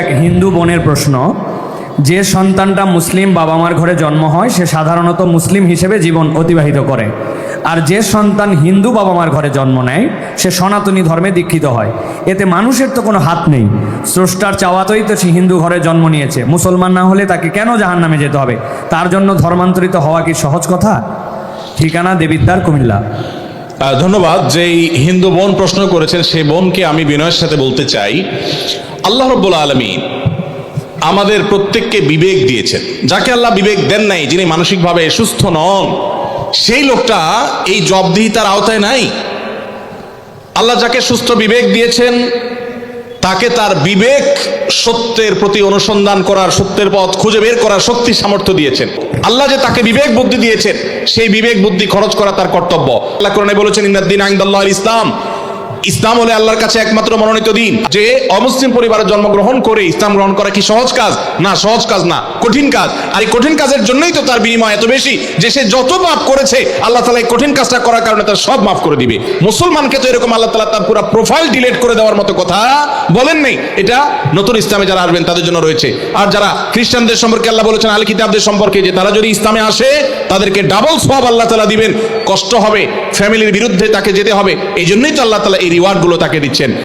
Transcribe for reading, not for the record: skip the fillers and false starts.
এক হিন্দু বোনের প্রশ্ন, যে সন্তানটা মুসলিম বাবা মার ঘরে জন্ম হয় সে সাধারণত মুসলিম হিসেবে জীবন অতিবাহিত করে, আর যে সন্তান হিন্দু বাবা মার ঘরে জন্ম নেয় সে সনাতনী ধর্মে দীক্ষিত হয়। এতে মানুষের তো কোনো হাত নেই, স্রষ্টার চাওয়াতেই তো সে হিন্দু ঘরে জন্ম নিয়েছে, মুসলমান না হলে তাকে কেন জাহান্নামে যেতে হবে? তার জন্য ধর্মান্তরিত হওয়া কি সহজ কথা? ঠিকানা দেবিদ্বার, কুমিল্লা। ধন্যবাদ। যেই হিন্দু বোন প্রশ্ন করেছেন সেই বোনকে আমি বিনয়ের সাথে বলতে চাই, আল্লাহ রাব্বুল আলামিন আমাদের প্রত্যেককে বিবেক দিয়েছেন। যাকে আল্লাহ বিবেক দেন নাই, যিনি মানসিকভাবে সুস্থ নন, সেই লোকটা এই জবাবদিহিতার আওতায় নাই। আল্লাহ যাকে সুস্থ বিবেক দিয়েছেন তাকে তার বিবেক সত্যের প্রতি অনুসন্ধান করার, সত্যের পথ খুঁজে বের করার শক্তি সামর্থ্য দিয়েছেন। আল্লাহ যে তাকে বিবেক বুদ্ধি দিয়েছেন সেই বিবেক বুদ্ধি খরচ করা তার কর্তব্য। আল্লাহ কোরআনে বলেছেন, ইন্নাদ-দীনা ইনদাল্লাহিল ইসলাম, ইসলাম হলে আল্লাহর কাছে একমাত্র মনোনীত দিন। যে অমুসলিম পরিবারে জন্মগ্রহণ করে ইসলাম গ্রহণ করা কি সহজ কাজ? না, সহজ কাজ না, কঠিন কাজ। আর এই কঠিন কাজের জন্যই তো তার বিনিময় এত বেশি যে সে যত পাপ করেছে আল্লাহ তাআলা এই কঠিন কাজটা করার কারণে তার সব মাফ করে দিবে। মুসলমানকে তো এরকম আল্লাহ তাআলা তার পুরো প্রোফাইল ডিলিট করে দেওয়ার মতো কথা বলেন নেই। এটা নতুন ইসলামে যারা আসবেন তাদের জন্য রয়েছে। আর যারা খ্রিস্টানদের সম্পর্কে আল্লাহ বলেছেন আহলে কিতাবদের সম্পর্কে যে তারা যদি ইসলামে আসে তাদেরকে ডাবল সওয়াব আল্লাহ তাআলা দিবেন। কষ্ট হবে, ফ্যামিলির বিরুদ্ধে তাকে যেতে হবে, এই জন্যই তো আল্লাহ তাআলা এই রিওয়ার্ডগুলো তাকে দিচ্ছেন।